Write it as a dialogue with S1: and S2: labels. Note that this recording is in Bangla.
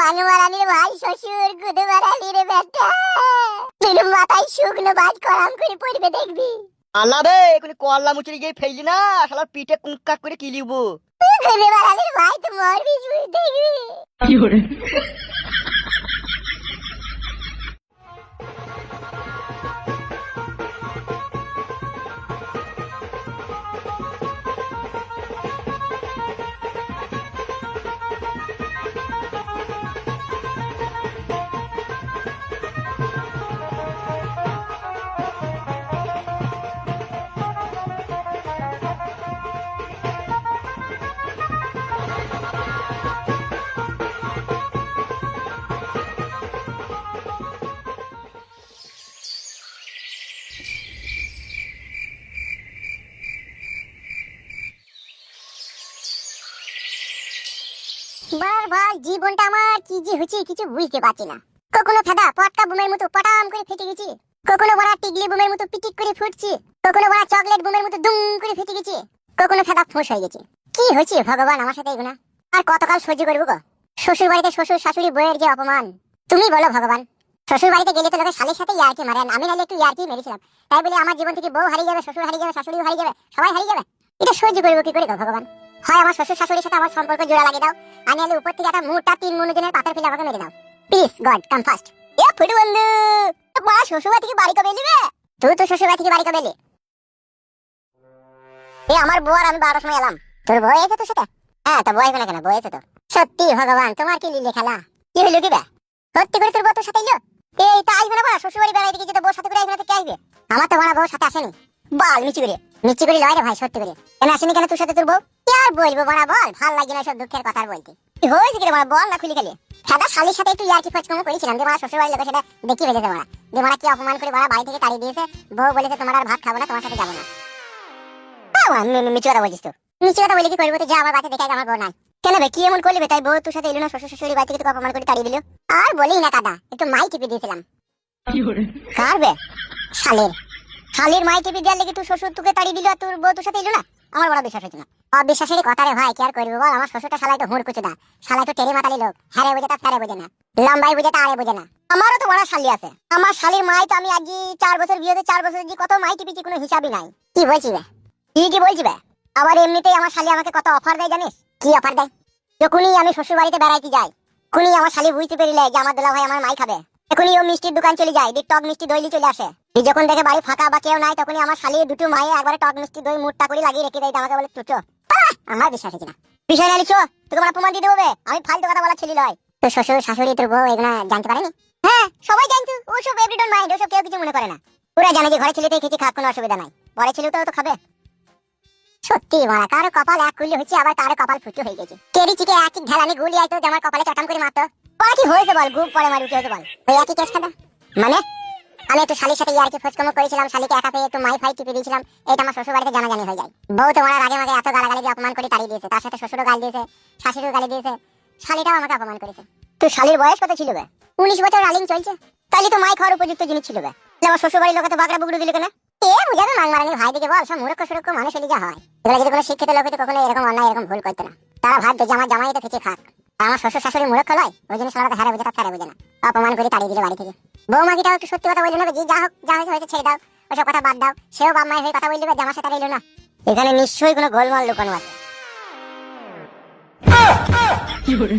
S1: মানমারানির ভাই শ্বশুর গুদে মারালি রে বেটা। তুই মাথায় শুকনো বাজ করাম করে পড়বে দেখবি।
S2: আল্লাহ রে এখনই কল্লা মুচড়ি গিয়ে ফেললি না, শালার পিঠে কুঁকাক করে কি লিখবো।
S1: গুদে মারালির ভাই তো মরবি শুই দেখবি।
S3: কি করে
S1: বার ভাই জীবনটা আমার কি যে হচ্ছে কিছু বুঝতে পারছি না। কখনো ফেদা পটকা বুমের মতো পটাম করে ফেটে গেছি, কখনো বড় টিগলি বুমের মতো পিটিক করে ফুটছি, কখনো বড় চকলেট বুমের মতো দুম করে ফেটে গেছি, কখনো ফেদা ফোঁস হয়ে গেছে। কি হচ্ছে ভগবান আমার সাথে এগুনা? আর কতকাল সহ্য করবো গো? শ্বশুর বাড়িতে শ্বশুর শাশুড়ি বইয়ের যে অপমান, তুমি বলো ভগবান। শ্বশুর বাড়িতে গেলে তো লোকে শালির সাথে ইয়ার্কি মারেন, আমি নাহলে একটু ইয়ার্কি মেরেছিলাম, তাই বলে আমার জীবন থেকে বউ হারিয়ে যাবে, শ্বশুর হারিয়ে যাবে, শাশুড়িও হারিয়ে যাবে, সবাই হারিয়ে যাবে? এটা সহ্য করবো কি করে গো ভগবান? হয় আমার শ্বশুর শাশুড়ির সাথে আমার সম্পর্ক জোড়া লাগিয়ে দাও, আমি নাহলে উপর থেকে একটা মুহূর্তে 3 মনোজনের পাথর ফেলে আমাকে মেরে দাও। Please God come fast. এ ফুটু বন্ধু, মা শ্বশুর বাড়ি থেকে বাড়ি কবে এলি রে? তুই তো শ্বশুর বাড়ি থেকে বাড়ি কবে এলি? এ আমার বউ আর আমি 12টার সময় এলাম। তোর বউ এসে তোর সাথে? হ্যাঁ, তো বউ এসে না কেন, বউ এসে তো। সত্যি ভগবান, তোমার কি লীলে খেলা? কি হইলো কি বে? সত্যি করে তোর বউ তোর সাথে এলো? এই তা আসবে না বা শ্বশুর বাড়ি বেড়াইতে গিয়ে তো বউর সাথে করে আসবে না তো কে আসবে? আমার তো বড় বউর সাথে আসেনি। বল মিচি করে লয় রে ভাই, সত্যি করে কেন আসেনি কেন তোর সাথে তোর বউ? কি আর বলবো বড়া, বল ভাল লাগে না সব দুঃখের কথা বলতে। কি হয়েছে কি রে বড়া, বল না খুলি খেলে। সাদা শালির সাথে একটু ইয়ার্কি ফচকমো করেছিলাম যে মারা শ্বশুর বাড়ির লোক সেটা দেখি ফেলেছে বড়া, যে মারা কি অপমান করে বড়া বাড়ি থেকে তাড়িয়ে দিয়েছে। বউ বলেছে তোমার আর ভাত খাবো না, তোমার সাথে যাবো না। মিচি কথা বলছিস তো? মিচি কথা বলে কি করবো? তো যা আমার বাড়িতে দেখে আমার বউ নাই কেন বে? কি এমন করলি বে তাই বউ তোর সাথে এলো না? শ্বশুর শাশুড়ি বাড়ি থেকে তোকে অপমান করে তাড়িয়ে দিল। আর বলেই না কাদা, একটু মাই টিপে দিয়েছিলাম।
S3: কি করে
S1: কার বে? শালির মাই টিপে দেওয়ার লেগে তুই শ্বশুর তোকে তাড়িয়ে দিল আর তোর বউ তোর সাথে এলো না? আমার বড় বিশ্বাস হচ্ছে না। অবিশ্বাসের কথা রে ভাই, কি আর করবো বল। আমার শ্বশুরটা শালা একটু হুড় কুচুদা, শালা একটু টেরে মাতালি লোক, হ্যারে বোঝে তা ফেরে বোঝে না, লম্বাই বোঝে তা আরে বোঝে না। আমারও তো বড় শালি আছে। আমার শালির মাই তো আমি আজ 4 বছর বিয়েতে 4 বছর যে কত মাই টিপিছি কোনো হিসাবই নাই। কি বলছি বে? কি বলছি বে? আবার এমনিতেই আমার শালি আমাকে কত অফার দেয় জানিস? কি অফার দেয়? যখনই আমি শ্বশুর বাড়িতে বেড়াইতে যাই, কোনই আমার শালি বুঝতে পেরিলে যে আমার দোলা ভাই আমার মাই খাবে, এখনই ও মিষ্টির দোকান চলে যায়, টক মিষ্টি দই চলে আসে। যখন দেখে বাড়ি ফাঁকা বা কেউ নাই, তখনই আমার শালি দুটো মায়ে একবারে টক মিষ্টি দই মুটটা করে লাগিয়ে রেখে দেয়, আমাকে বলে চুচো। আমার বিশ্বাস হচ্ছে না। বিষয় না লিখছো, তোকে আমরা প্রমাণ দিয়ে দেবো। আমি ফালতু কথা বলা ছেলে নয়। তোর শ্বশুর শাশুড়ি তোর বউ এগুলো জানতে পারেনি? হ্যাঁ, সবাই জানতো। ওসব এভরি ডোন্ট মাইন্ড, ওসব কেউ কিছু মনে করে না। ওরা জানে যে ঘরে ছেলেতেই খেতে খাক, কোনো অসুবিধা নাই। পরে ছেলেও তো খাবে। সত্যি মারা, কারো কপাল এক করলে হচ্ছে, আবার কারো কপাল ফুটো হয়ে গেছে। কেরি চিকে এক ঢেলানি গুলি আইতো যে আমার কপালে চটাম করে মারতো। পরে কি হয়েছে বল? গুপ পরে মারি উঠে হয়েছে বল। ওই একই কেস খাদা মানে আমি একটু শালির সাথে ইয়ার্কি ফচকমো করেছিলাম, শালিকে একা পেয়ে একটু মাই ফাই টিপে দিয়েছিলাম, এটা আমার শ্বশুর বাড়িতে জানাজানি হয়ে যায়। বউ তো মারার আগে এত গালাগালি দিয়ে অপমান করে তাড়িয়ে দিয়েছে, তার সাথে শ্বশুরও গাল দিয়েছে, শাশুড়িও গালি দিয়েছে, শালিটাও আমাকে অপমান করেছে। তুই শালির বয়স কত ছিল বে? 19 বছর রানিং চলছে। তাহলে তো মাই খাওয়ার উপযুক্ত জিনিস ছিল বে। আমার শ্বশুর বাড়ির লোকে তো বাগড়া বুগড়ু দিল কেন? এ বুঝাবে মাংমারানির ভাই দিকে বল, সব মূর্খ সুরক্ষ মানুষ হলে যা হয়। এগুলো যদি কোনো শিক্ষিত লোক হতো কখনো এরকম অন্যায় এরকম ভুল করতো না। তারা ভাবতো যে আমার জামাই তো খেতে খাক, আর আমার শ্বশুর শাশুড়ি মূর্খ লয়, ওই জন্য সারা হারে বোঝে তা ফেরে বোঝে না, অপমান করে তাড়িয়ে দিল বাড়ি থেকে। বৌমাকিটাও একটু সত্যি কথা বললো না যে যা হোক যা হয়েছে ছেড়ে দাও, ওসব কথা বাদ দাও। সেও বাপ মায়ের হয়ে কথা বললি যে আমার সাথে আর এলো না। এখানে নিশ্চয়ই কোনো গোলমাল লুকানো আছে।
S3: কি করে